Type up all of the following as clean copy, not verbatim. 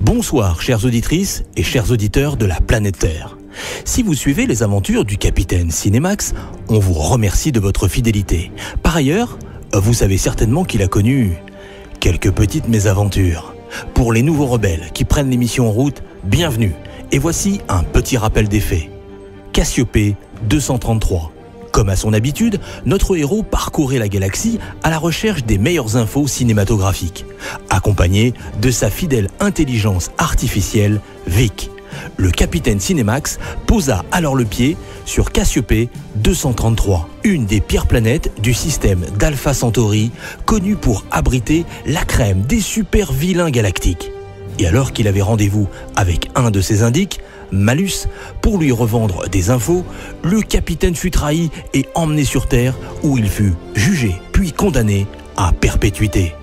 Bonsoir chères auditrices et chers auditeurs de la planète Terre. Si vous suivez les aventures du capitaine Cinemax, on vous remercie de votre fidélité. Par ailleurs, vous savez certainement qu'il a connu quelques petites mésaventures. Pour les nouveaux rebelles qui prennent l'émission en route, bienvenue. Et voici un petit rappel des faits. Cassiopée 233. Comme à son habitude, notre héros parcourait la galaxie à la recherche des meilleures infos cinématographiques, accompagné de sa fidèle intelligence artificielle, Vic. Le capitaine Cinemax posa alors le pied sur Cassiopée 233, une des pires planètes du système d'Alpha Centauri, connue pour abriter la crème des super vilains galactiques. Et alors qu'il avait rendez-vous avec un de ses indiques, Malus, pour lui revendre des infos, le capitaine fut trahi et emmené sur Terre où il fut jugé puis condamné à perpétuité.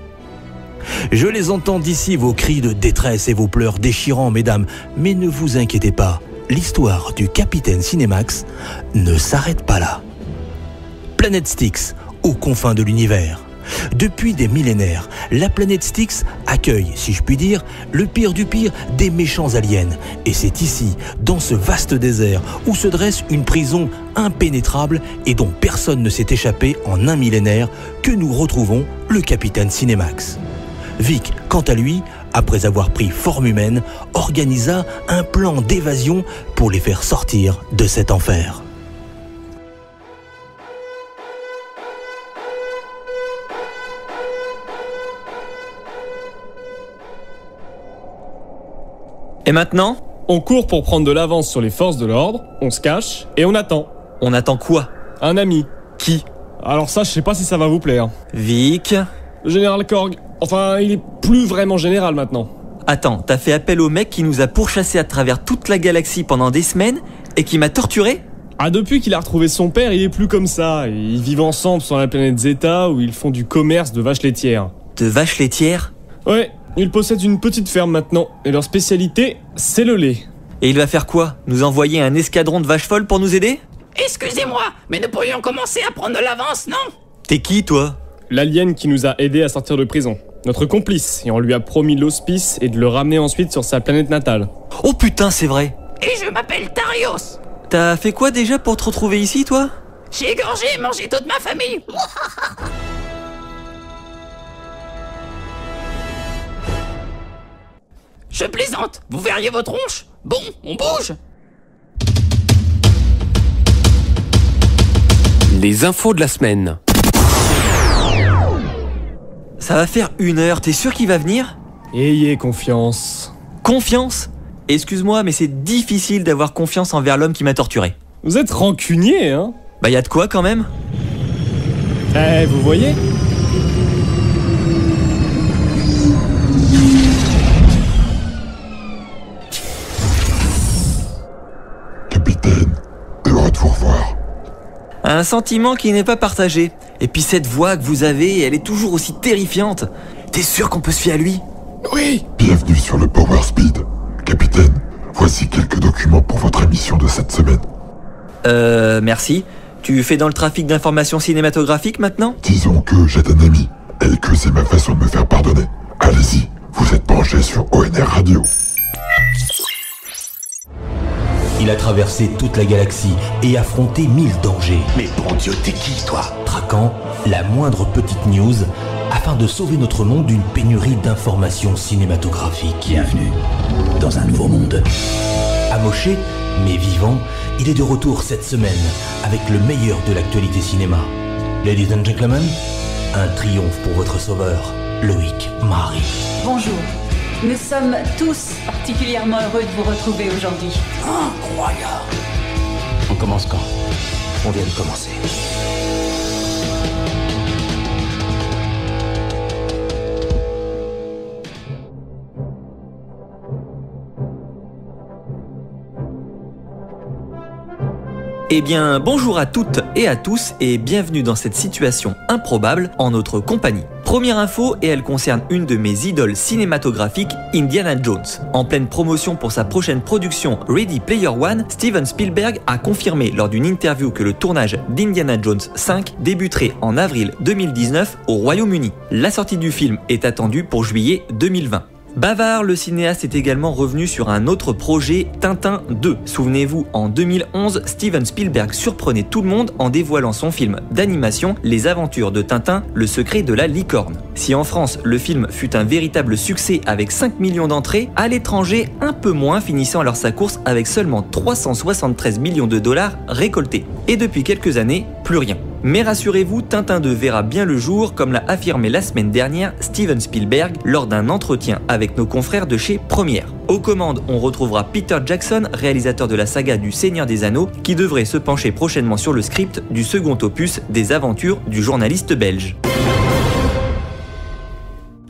Je les entends d'ici vos cris de détresse et vos pleurs déchirants, mesdames, mais ne vous inquiétez pas, l'histoire du capitaine Cinemax ne s'arrête pas là. Planète Styx, aux confins de l'univers. Depuis des millénaires, la planète Styx accueille, si je puis dire, le pire du pire des méchants aliens. Et c'est ici, dans ce vaste désert, où se dresse une prison impénétrable et dont personne ne s'est échappé en un millénaire, que nous retrouvons le capitaine Cinemax. Vic, quant à lui, après avoir pris forme humaine, organisa un plan d'évasion pour les faire sortir de cet enfer. Et maintenant ? On court pour prendre de l'avance sur les forces de l'ordre, on se cache et on attend. On attend quoi ? Un ami. Qui ? Alors ça, je sais pas si ça va vous plaire. Vic ? Le général Korg. Enfin, il est plus vraiment général maintenant. Attends, t'as fait appel au mec qui nous a pourchassés à travers toute la galaxie pendant des semaines et qui m'a torturé ? Ah, depuis qu'il a retrouvé son père, il est plus comme ça. Ils vivent ensemble sur la planète Zeta où ils font du commerce de vaches laitières. De vaches laitières ? Ouais, ils possèdent une petite ferme maintenant et leur spécialité, c'est le lait. Et il va faire quoi ? Nous envoyer un escadron de vaches folles pour nous aider ? Excusez-moi, mais nous pourrions commencer à prendre de l'avance, non ? T'es qui, toi ? L'alien qui nous a aidés à sortir de prison. Notre complice, et on lui a promis l'hospice et de le ramener ensuite sur sa planète natale. Oh putain, c'est vrai ! Et je m'appelle Tarios. T'as fait quoi déjà pour te retrouver ici, toi ? J'ai égorgé et mangé toute ma famille. Je plaisante, vous verriez vos tronches ? Bon, on bouge. Les infos de la semaine. Ça va faire 1 heure, t'es sûr qu'il va venir ? Ayez confiance. Confiance ? Excuse-moi, mais c'est difficile d'avoir confiance envers l'homme qui m'a torturé. Vous êtes rancunier, hein ? Bah y'a de quoi quand même ? Eh, vous voyez ? Capitaine, heureux de vous revoir. Un sentiment qui n'est pas partagé. Et puis cette voix que vous avez, elle est toujours aussi terrifiante. T'es sûr qu'on peut se fier à lui ? Oui. Bienvenue sur le Power Speed. Capitaine, voici quelques documents pour votre émission de cette semaine. Merci. Tu fais dans le trafic d'informations cinématographiques maintenant ? Disons que j'ai un ami, et que c'est ma façon de me faire pardonner. Allez-y, vous êtes branchés sur ONR Radio. Il a traversé toute la galaxie et affronté 1000 dangers, Mais bon Dieu, t'es qui, toi ? traquant la moindre petite news afin de sauver notre monde d'une pénurie d'informations cinématographiques. Bienvenue dans un nouveau monde. Amoché, mais vivant, il est de retour cette semaine avec le meilleur de l'actualité cinéma. Ladies and gentlemen, un triomphe pour votre sauveur, Loïc Marie. Bonjour. Nous sommes tous particulièrement heureux de vous retrouver aujourd'hui. Incroyable. On commence quand ? On vient de commencer. Eh bien, bonjour à toutes et à tous et bienvenue dans cette situation improbable en notre compagnie. Première info et elle concerne une de mes idoles cinématographiques, Indiana Jones. En pleine promotion pour sa prochaine production Ready Player One, Steven Spielberg a confirmé lors d'une interview que le tournage d'Indiana Jones 5 débuterait en avril 2019 au Royaume-Uni. La sortie du film est attendue pour juillet 2020. Bavard, le cinéaste est également revenu sur un autre projet, Tintin 2. Souvenez-vous, en 2011, Steven Spielberg surprenait tout le monde en dévoilant son film d'animation Les Aventures de Tintin, le secret de la licorne. Si en France, le film fut un véritable succès avec 5 millions d'entrées, à l'étranger, un peu moins, finissant alors sa course avec seulement 373 millions de dollars récoltés. Et depuis quelques années, plus rien. Mais rassurez-vous, Tintin 2 verra bien le jour, comme l'a affirmé la semaine dernière Steven Spielberg lors d'un entretien avec nos confrères de chez Première. Aux commandes, on retrouvera Peter Jackson, réalisateur de la saga du Seigneur des Anneaux, qui devrait se pencher prochainement sur le script du second opus des aventures du journaliste belge.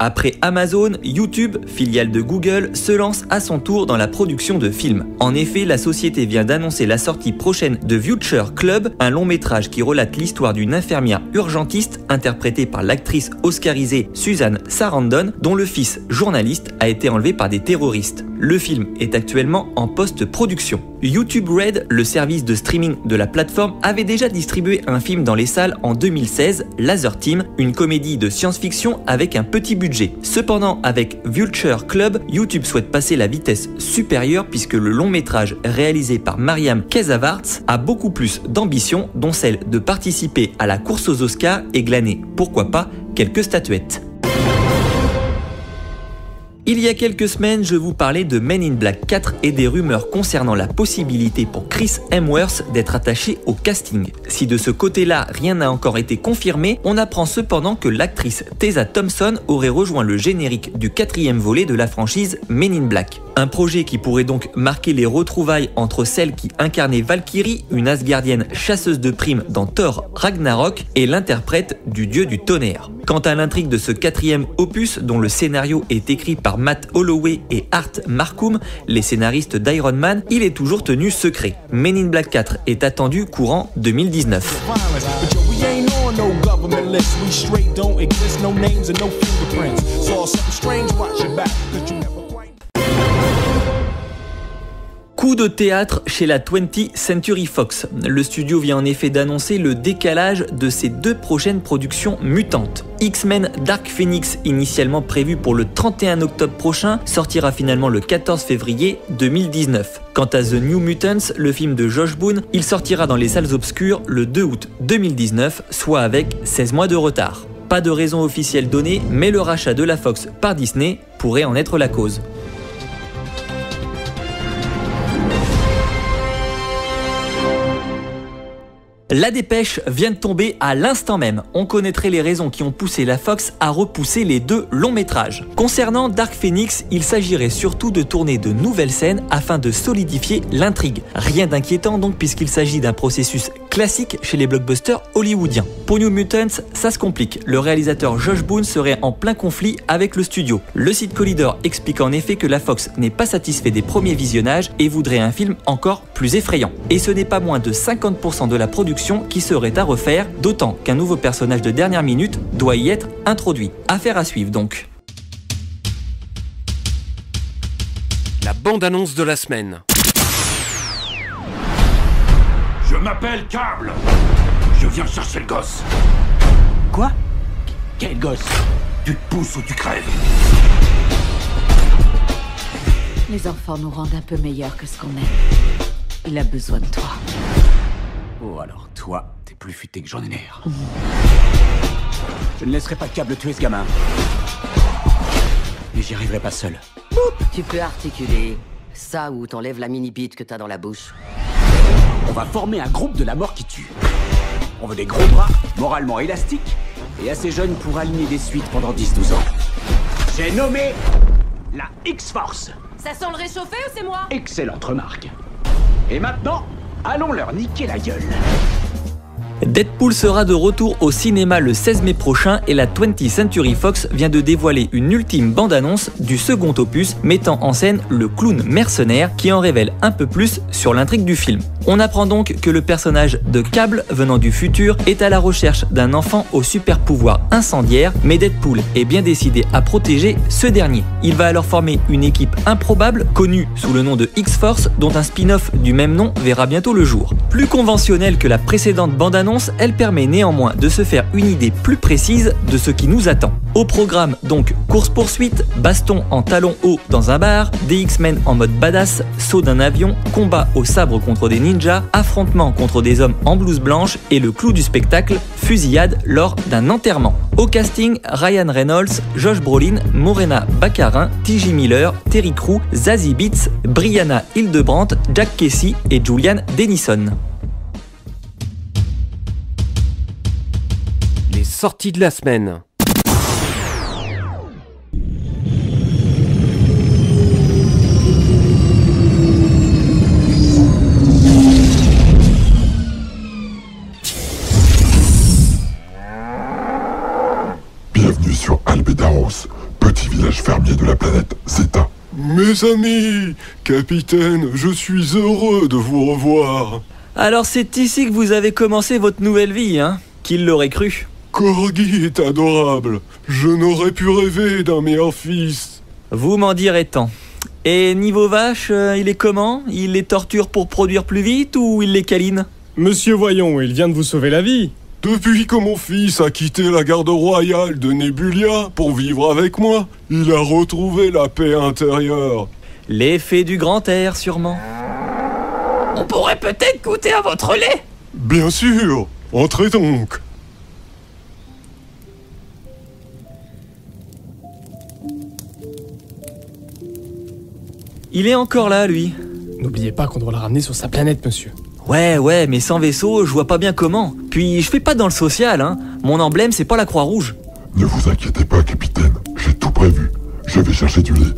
Après Amazon, YouTube, filiale de Google, se lance à son tour dans la production de films. En effet, la société vient d'annoncer la sortie prochaine de Vulture Club, un long métrage qui relate l'histoire d'une infirmière urgentiste interprétée par l'actrice oscarisée Susan Sarandon, dont le fils, journaliste, a été enlevé par des terroristes. Le film est actuellement en post-production. YouTube Red, le service de streaming de la plateforme, avait déjà distribué un film dans les salles en 2016, Laser Team, une comédie de science-fiction avec un petit budget. Cependant, avec Vulture Club, YouTube souhaite passer la vitesse supérieure puisque le long métrage réalisé par Mariam Kezavarts a beaucoup plus d'ambition, dont celle de participer à la course aux Oscars et glaner, pourquoi pas, quelques statuettes. Il y a quelques semaines, je vous parlais de Men in Black 4 et des rumeurs concernant la possibilité pour Chris Hemsworth d'être attaché au casting. Si de ce côté-là, rien n'a encore été confirmé, on apprend cependant que l'actrice Tessa Thompson aurait rejoint le générique du 4e volet de la franchise Men in Black. Un projet qui pourrait donc marquer les retrouvailles entre celle qui incarnait Valkyrie, une Asgardienne chasseuse de primes dans Thor Ragnarok, et l'interprète du dieu du tonnerre. Quant à l'intrigue de ce 4e opus, dont le scénario est écrit par Matt Holloway et Art Marcum, les scénaristes d'Iron Man, il est toujours tenu secret. Men in Black 4 est attendu courant 2019. Coup de théâtre chez la 20th Century Fox. Le studio vient en effet d'annoncer le décalage de ses 2 prochaines productions mutantes. X-Men Dark Phoenix, initialement prévu pour le 31 octobre prochain, sortira finalement le 14 février 2019. Quant à The New Mutants, le film de Josh Boone, il sortira dans les salles obscures le 2 août 2019, soit avec 16 mois de retard. Pas de raison officielle donnée, mais le rachat de la Fox par Disney pourrait en être la cause. La dépêche vient de tomber à l'instant même. On connaîtrait les raisons qui ont poussé la Fox à repousser les 2 longs métrages. Concernant Dark Phoenix, il s'agirait surtout de tourner de nouvelles scènes afin de solidifier l'intrigue. Rien d'inquiétant donc puisqu'il s'agit d'un processus classique chez les blockbusters hollywoodiens. Pour New Mutants, ça se complique. Le réalisateur Josh Boone serait en plein conflit avec le studio. Le site Collider explique en effet que la Fox n'est pas satisfait des premiers visionnages et voudrait un film encore plus effrayant. Et ce n'est pas moins de 50% de la production qui serait à refaire, d'autant qu'un nouveau personnage de dernière minute doit y être introduit. Affaire à suivre donc. La bande-annonce de la semaine. Je m'appelle Cable. Je viens chercher le gosse. Quoi? Quel gosse? Tu te pousses ou tu crèves. Les enfants nous rendent un peu meilleurs que ce qu'on est. Il a besoin de toi. Oh alors, toi, t'es plus futé que j'en ai l'air. Je ne laisserai pas Cable tuer ce gamin. Mais j'y arriverai pas seul. Tu peux articuler ça ou t'enlèves la mini-bite que t'as dans la bouche. On va former un groupe de la mort qui tue. On veut des gros bras, moralement élastiques, et assez jeunes pour aligner des suites pendant 10-12 ans. J'ai nommé la X-Force. Ça sent le réchauffé ou c'est moi? Excellente remarque. Et maintenant, allons leur niquer la gueule. Deadpool sera de retour au cinéma le 16 mai prochain et la 20th Century Fox vient de dévoiler une ultime bande-annonce du second opus mettant en scène le clown mercenaire qui en révèle un peu plus sur l'intrigue du film. On apprend donc que le personnage de Cable venant du futur est à la recherche d'un enfant au super pouvoir incendiaire, mais Deadpool est bien décidé à protéger ce dernier. Il va alors former une équipe improbable connue sous le nom de X-Force dont un spin-off du même nom verra bientôt le jour. Plus conventionnel que la précédente bande-annonce, bande-annonce, elle permet néanmoins de se faire une idée plus précise de ce qui nous attend. Au programme donc course-poursuite, baston en talons hauts dans un bar, des X-Men en mode badass, saut d'un avion, combat au sabre contre des ninjas, affrontement contre des hommes en blouse blanche et le clou du spectacle, fusillade lors d'un enterrement. Au casting, Ryan Reynolds, Josh Brolin, Morena Baccarin, T.J. Miller, Terry Crews, Zazie Beetz, Brianna Hildebrandt, Jack Casey et Julian Dennison. Les sorties de la semaine. Bienvenue sur Albedaros, petit village fermier de la planète Zeta. Mes amis, capitaine, je suis heureux de vous revoir. Alors c'est ici que vous avez commencé votre nouvelle vie, hein? Qui l'aurait cru? Corgi est adorable. Je n'aurais pu rêver d'un meilleur fils. Vous m'en direz tant. Et niveau vache, il est comment? Il les torture pour produire plus vite ou il les câline? Monsieur Voyons, il vient de vous sauver la vie. Depuis que mon fils a quitté la garde royale de Nebulia pour vivre avec moi, il a retrouvé la paix intérieure. L'effet du grand air, sûrement. On pourrait peut-être goûter à votre lait. Bien sûr. Entrez donc. Il est encore là, lui. N'oubliez pas qu'on doit le ramener sur sa planète, monsieur. Ouais, mais sans vaisseau, je vois pas bien comment. Puis je fais pas dans le social, hein. Mon emblème, c'est pas la Croix-Rouge. Ne vous inquiétez pas, capitaine, j'ai tout prévu. Je vais chercher du lait.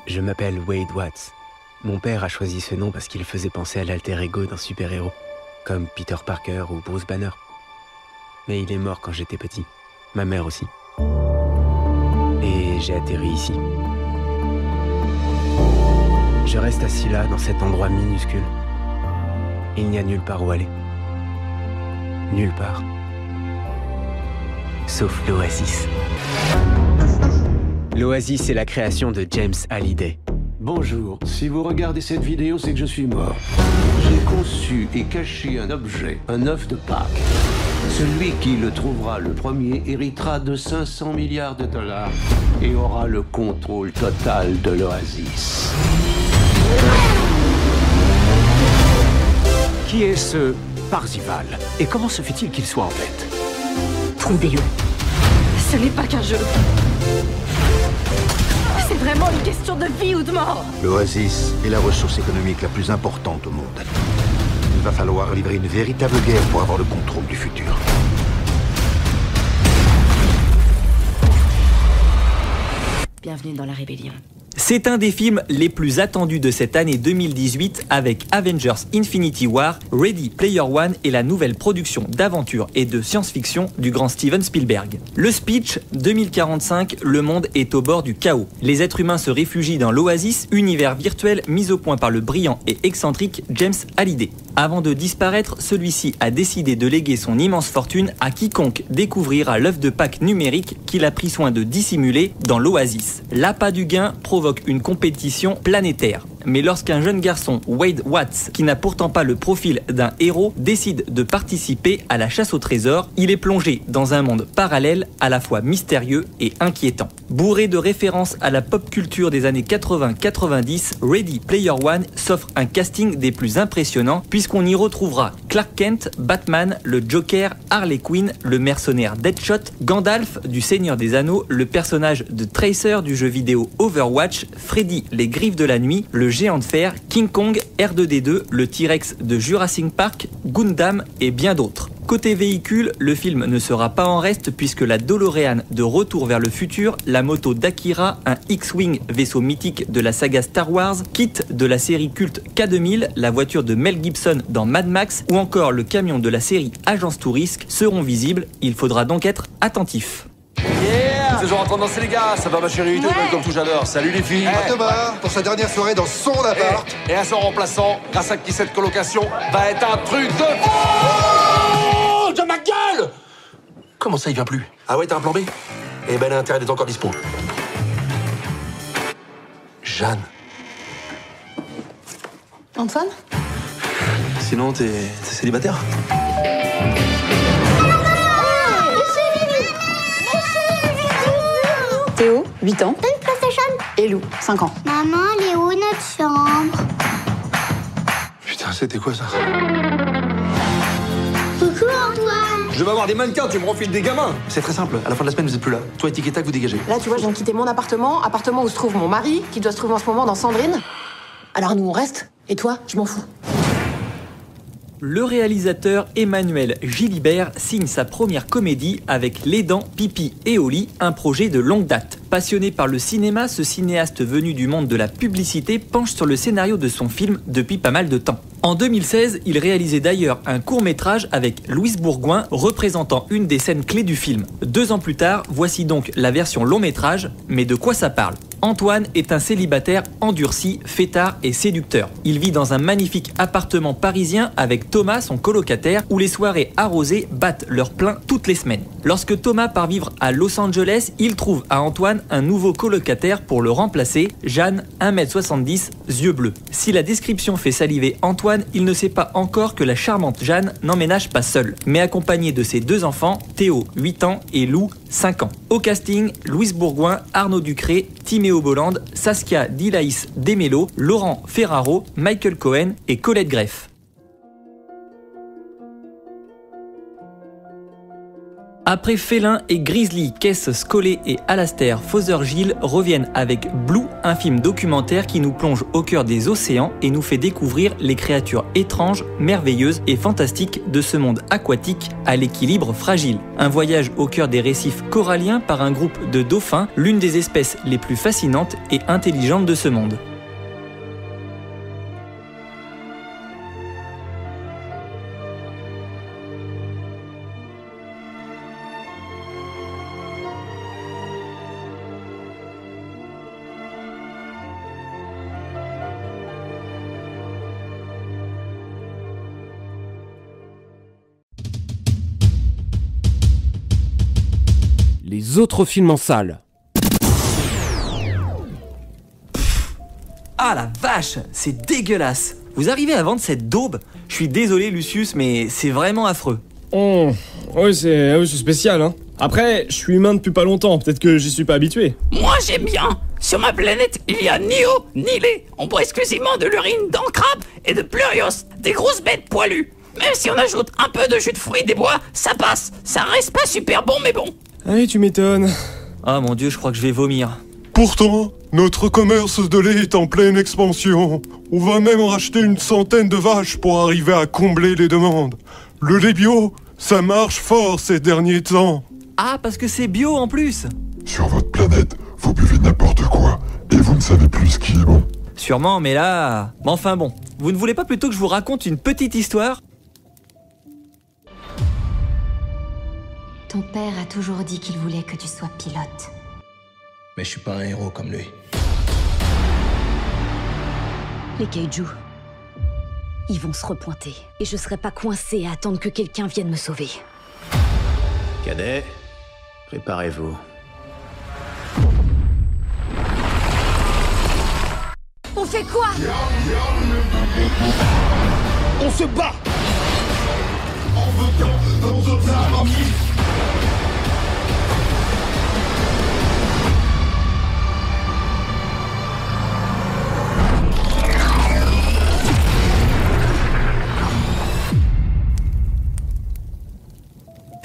Je m'appelle Wade Watts. Mon père a choisi ce nom parce qu'il faisait penser à l'alter ego d'un super-héros, comme Peter Parker ou Bruce Banner. Mais il est mort quand j'étais petit. Ma mère aussi. Et j'ai atterri ici. Je reste assis là, dans cet endroit minuscule. Il n'y a nulle part où aller. Nulle part. Sauf l'Oasis. L'Oasis est la création de James Halliday. Bonjour, si vous regardez cette vidéo, c'est que je suis mort. J'ai conçu et caché un objet, un œuf de Pâques. Celui qui le trouvera le premier héritera de 500 milliards de dollars et aura le contrôle total de l'Oasis. Qui est ce Parzival? Et comment se fait-il qu'il soit en fait? Trouvez-le. Ce n'est pas qu'un jeu. C'est vraiment une question de vie ou de mort. L'Oasis est la ressource économique la plus importante au monde. Il va falloir livrer une véritable guerre pour avoir le contrôle du futur. Bienvenue dans la rébellion. C'est un des films les plus attendus de cette année 2018 avec Avengers Infinity War, Ready Player One et la nouvelle production d'aventure et de science-fiction du grand Steven Spielberg. Le speech, 2045, le monde est au bord du chaos. Les êtres humains se réfugient dans l'Oasis, univers virtuel mis au point par le brillant et excentrique James Halliday. Avant de disparaître, celui-ci a décidé de léguer son immense fortune à quiconque découvrira l'œuf de Pâques numérique qu'il a pris soin de dissimuler dans l'Oasis. L'appât du gain provoque une compétition planétaire. Mais lorsqu'un jeune garçon, Wade Watts, qui n'a pourtant pas le profil d'un héros, décide de participer à la chasse au trésor, il est plongé dans un monde parallèle à la fois mystérieux et inquiétant. Bourré de références à la pop culture des années 80-90, Ready Player One s'offre un casting des plus impressionnants puisqu'on y retrouvera Clark Kent, Batman, le Joker, Harley Quinn, le mercenaire Deadshot, Gandalf du Seigneur des Anneaux, le personnage de Tracer du jeu vidéo Overwatch, Freddy les Griffes de la Nuit, le Géant de Fer, King Kong, R2D2, le T-Rex de Jurassic Park, Gundam et bien d'autres. Côté véhicule, le film ne sera pas en reste puisque la DeLorean de Retour vers le futur, la moto d'Akira, un X-Wing vaisseau mythique de la saga Star Wars, Kit de la série culte K2000, la voiture de Mel Gibson dans Mad Max ou encore le camion de la série Agence Touriste seront visibles, il faudra donc être attentif. C'est genre en train de danser les gars, ça va ma chérie, tout comme tout j'adore. Salut les filles. À demain pour sa dernière soirée dans son appart. Et à son remplaçant, grâce à qui cette colocation va être un truc de... Oh de ma gueule. Comment ça il vient plus? Ah ouais t'as un plan B? Eh ben l'intérêt est encore dispo. Jeanne. Antoine? Sinon, t'es célibataire? Théo, 8 ans. Une PlayStation. Et Lou, 5 ans. Maman, elle est où notre chambre? Putain, c'était quoi ça? Coucou Antoine. Je vais avoir des mannequins, tu me refiles des gamins. C'est très simple, à la fin de la semaine, vous êtes plus là. Toi et Tic et Tac, vous dégagez. Là, tu vois, je viens de quitter mon appartement où se trouve mon mari, qui doit se trouver en ce moment dans Sandrine. Alors nous, on reste. Et toi, je m'en fous. Le réalisateur Emmanuel Gilibert signe sa première comédie avec Les Dents, Pipi et Oli, un projet de longue date. Passionné par le cinéma, ce cinéaste venu du monde de la publicité penche sur le scénario de son film depuis pas mal de temps. En 2016, il réalisait d'ailleurs un court-métrage avec Louise Bourgoin représentant une des scènes clés du film. 2 ans plus tard, voici donc la version long-métrage, mais de quoi ça parle? Antoine est un célibataire endurci, fêtard et séducteur. Il vit dans un magnifique appartement parisien avec Thomas, son colocataire, où les soirées arrosées battent leur plein toutes les semaines. Lorsque Thomas part vivre à Los Angeles, il trouve à Antoine un nouveau colocataire pour le remplacer, Jeanne, 1m70, yeux bleus. Si la description fait saliver Antoine, il ne sait pas encore que la charmante Jeanne n'emménage pas seule, mais accompagnée de ses 2 enfants, Théo, 8 ans, et Lou, 5 ans. Au casting, Louise Bourgoin, Arnaud Ducré, Timéo Bolland, Saskia Dilaïs Demelo, Laurent Ferraro, Michael Cohen et Colette Greff. Après Félin et Grizzly, Kess Scolé et Alastair Fothergill reviennent avec Blue, un film documentaire qui nous plonge au cœur des océans et nous fait découvrir les créatures étranges, merveilleuses et fantastiques de ce monde aquatique à l'équilibre fragile. Un voyage au cœur des récifs coralliens par un groupe de dauphins, l'une des espèces les plus fascinantes et intelligentes de ce monde. Les autres films en salle. Ah la vache, c'est dégueulasse. Vous arrivez à vendre cette daube? Je suis désolé Lucius, mais c'est vraiment affreux. Oui, c'est spécial, hein. Après, je suis humain depuis pas longtemps, peut-être que j'y suis pas habitué. Moi j'aime bien. Sur ma planète, il y a ni eau, ni lait. On boit exclusivement de l'urine d'encrabe et de plurios, des grosses bêtes poilues. Même si on ajoute un peu de jus de fruits des bois, ça passe. Ça reste pas super bon, mais bon. Ah oui, tu m'étonnes. Ah mon dieu, je crois que je vais vomir. Pourtant, notre commerce de lait est en pleine expansion. On va même racheter une centaine de vaches pour arriver à combler les demandes. Le lait bio, ça marche fort ces derniers temps. Ah, parce que c'est bio en plus. Sur votre planète, vous buvez n'importe quoi et vous ne savez plus ce qui est bon. Sûrement, mais là... Enfin bon, vous ne voulez pas plutôt que je vous raconte une petite histoire ? Ton père a toujours dit qu'il voulait que tu sois pilote. Mais je suis pas un héros comme lui. Les kaiju, ils vont se repointer. Et je serai pas coincée à attendre que quelqu'un vienne me sauver. Cadet, préparez-vous. On fait quoi? On se bat.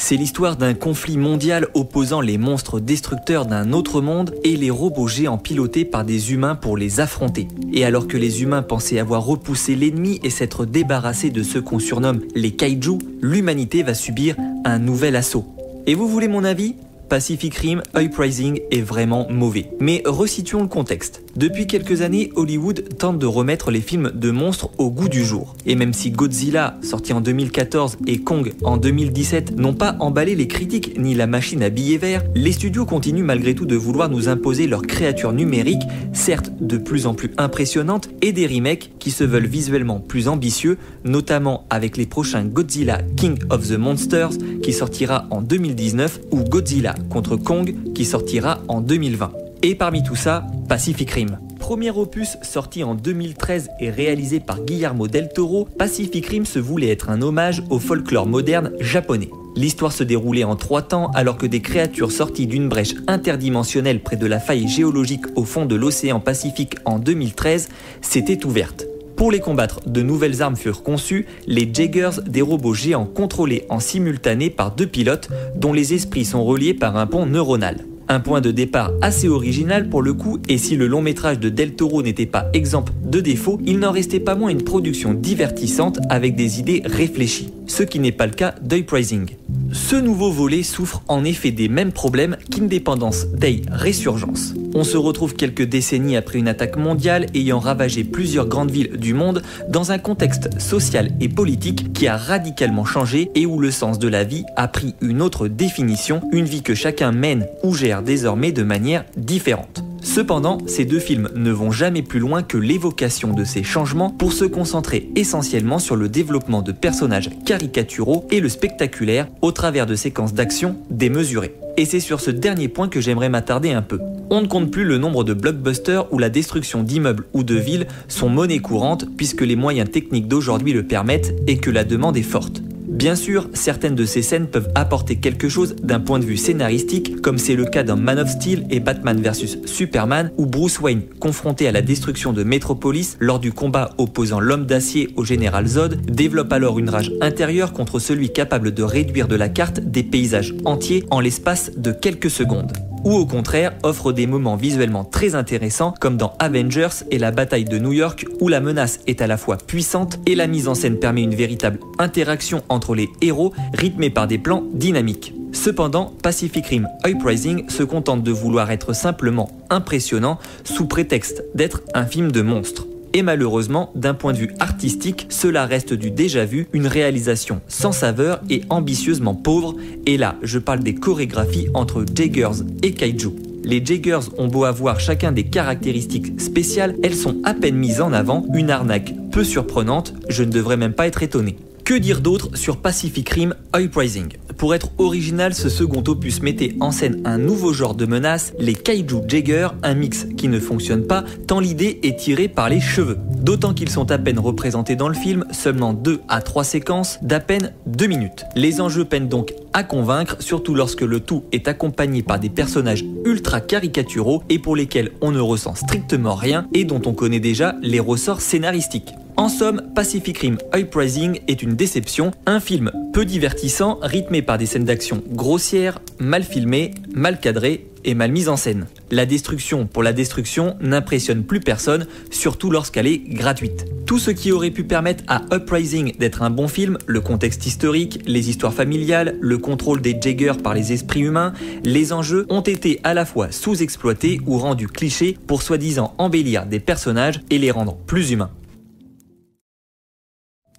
C'est l'histoire d'un conflit mondial opposant les monstres destructeurs d'un autre monde et les robots géants pilotés par des humains pour les affronter. Et alors que les humains pensaient avoir repoussé l'ennemi et s'être débarrassés de ceux qu'on surnomme les kaiju, l'humanité va subir un nouvel assaut. Et vous voulez mon avis ? Pacific Rim Uprising est vraiment mauvais. Mais resituons le contexte. Depuis quelques années, Hollywood tente de remettre les films de monstres au goût du jour. Et même si Godzilla, sorti en 2014, et Kong en 2017 n'ont pas emballé les critiques ni la machine à billets verts, les studios continuent malgré tout de vouloir nous imposer leurs créatures numériques, certes de plus en plus impressionnantes, et des remakes qui se veulent visuellement plus ambitieux, notamment avec les prochains Godzilla King of the Monsters qui sortira en 2019 ou Godzilla contre Kong qui sortira en 2020. Et parmi tout ça, Pacific Rim. premier opus sorti en 2013 et réalisé par Guillermo del Toro, Pacific Rim se voulait être un hommage au folklore moderne japonais. L'histoire se déroulait en 3 temps alors que des créatures sorties d'une brèche interdimensionnelle près de la faille géologique au fond de l'océan Pacifique en 2013 s'étaient ouvertes. Pour les combattre, de nouvelles armes furent conçues, les Jaegers, des robots géants contrôlés en simultané par 2 pilotes dont les esprits sont reliés par un pont neuronal. Un point de départ assez original pour le coup, et si le long métrage de Del Toro n'était pas exempt de défauts, il n'en restait pas moins une production divertissante avec des idées réfléchies, ce qui n'est pas le cas d'Uprising. Ce nouveau volet souffre en effet des mêmes problèmes qu'Independence Day Resurgence. On se retrouve quelques décennies après une attaque mondiale ayant ravagé plusieurs grandes villes du monde dans un contexte social et politique qui a radicalement changé et où le sens de la vie a pris une autre définition, une vie que chacun mène ou gère désormais de manière différente. Cependant, ces 2 films ne vont jamais plus loin que l'évocation de ces changements pour se concentrer essentiellement sur le développement de personnages caricaturaux et le spectaculaire au travers de séquences d'action démesurées. Et c'est sur ce dernier point que j'aimerais m'attarder un peu. On ne compte plus le nombre de blockbusters où la destruction d'immeubles ou de villes sont monnaie courante puisque les moyens techniques d'aujourd'hui le permettent et que la demande est forte. Bien sûr, certaines de ces scènes peuvent apporter quelque chose d'un point de vue scénaristique, comme c'est le cas dans Man of Steel et Batman vs Superman, où Bruce Wayne, confronté à la destruction de Metropolis lors du combat opposant l'homme d'acier au général Zod, développe alors une rage intérieure contre celui capable de réduire de la carte des paysages entiers en l'espace de quelques secondes. Ou au contraire offre des moments visuellement très intéressants comme dans Avengers et la bataille de New York où la menace est à la fois puissante et la mise en scène permet une véritable interaction entre les héros rythmée par des plans dynamiques. Cependant, Pacific Rim Uprising se contente de vouloir être simplement impressionnant sous prétexte d'être un film de monstres. Et malheureusement, d'un point de vue artistique, cela reste du déjà vu, une réalisation sans saveur et ambitieusement pauvre, et là, je parle des chorégraphies entre Jaegers et Kaiju. Les Jaegers ont beau avoir chacun des caractéristiques spéciales, elles sont à peine mises en avant, une arnaque peu surprenante, je ne devrais même pas être étonné. Que dire d'autre sur Pacific Rim Uprising? Pour être original, ce second opus mettait en scène un nouveau genre de menace, les Kaiju Jaeger, un mix qui ne fonctionne pas tant l'idée est tirée par les cheveux. D'autant qu'ils sont à peine représentés dans le film, seulement 2 à 3 séquences d'à peine 2 minutes. Les enjeux peinent donc à convaincre, surtout lorsque le tout est accompagné par des personnages ultra caricaturaux et pour lesquels on ne ressent strictement rien et dont on connaît déjà les ressorts scénaristiques. En somme, Pacific Rim Uprising est une déception, un film peu divertissant, rythmé par des scènes d'action grossières, mal filmées, mal cadrées et mal mises en scène. La destruction pour la destruction n'impressionne plus personne, surtout lorsqu'elle est gratuite. Tout ce qui aurait pu permettre à Uprising d'être un bon film, le contexte historique, les histoires familiales, le contrôle des Jaegers par les esprits humains, les enjeux ont été à la fois sous-exploités ou rendus clichés pour soi-disant embellir des personnages et les rendre plus humains.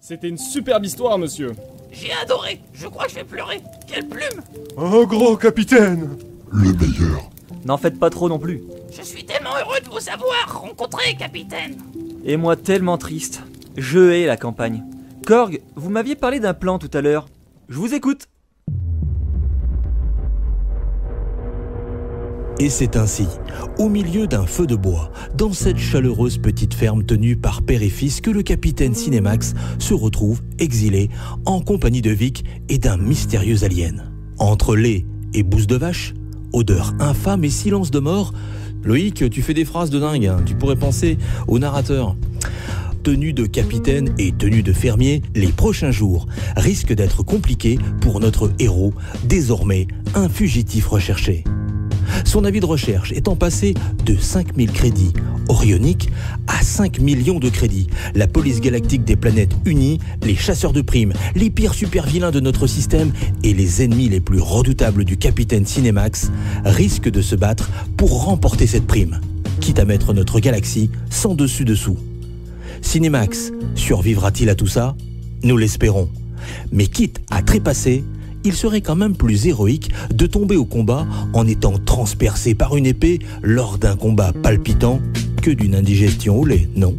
C'était une superbe histoire, monsieur. J'ai adoré. Je crois que je vais pleurer. Quelle plume! Un grand capitaine! Le meilleur. N'en faites pas trop non plus. Je suis tellement heureux de vous avoir rencontré, capitaine. Et moi tellement triste. Je hais la campagne. Korg, vous m'aviez parlé d'un plan tout à l'heure. Je vous écoute. Et c'est ainsi, au milieu d'un feu de bois, dans cette chaleureuse petite ferme tenue par père et fils, que le capitaine Cinemax se retrouve exilé en compagnie de Vic et d'un mystérieux alien. Entre lait et bouse de vache, odeur infâme et silence de mort, Loïc, tu fais des phrases de dingue, hein. Tu pourrais penser au narrateur. Tenue de capitaine et tenue de fermier, les prochains jours risquent d'être compliqués pour notre héros, désormais un fugitif recherché. Son avis de recherche étant passé de 5000 crédits orioniques à 5 millions de crédits. La police galactique des planètes unies, les chasseurs de primes, les pires super vilains de notre système et les ennemis les plus redoutables du capitaine Cinemax risquent de se battre pour remporter cette prime, quitte à mettre notre galaxie sans dessus-dessous. Cinemax survivra-t-il à tout ça? Nous l'espérons. Mais quitte à trépasser, il serait quand même plus héroïque de tomber au combat en étant transpercé par une épée lors d'un combat palpitant que d'une indigestion au lait, non?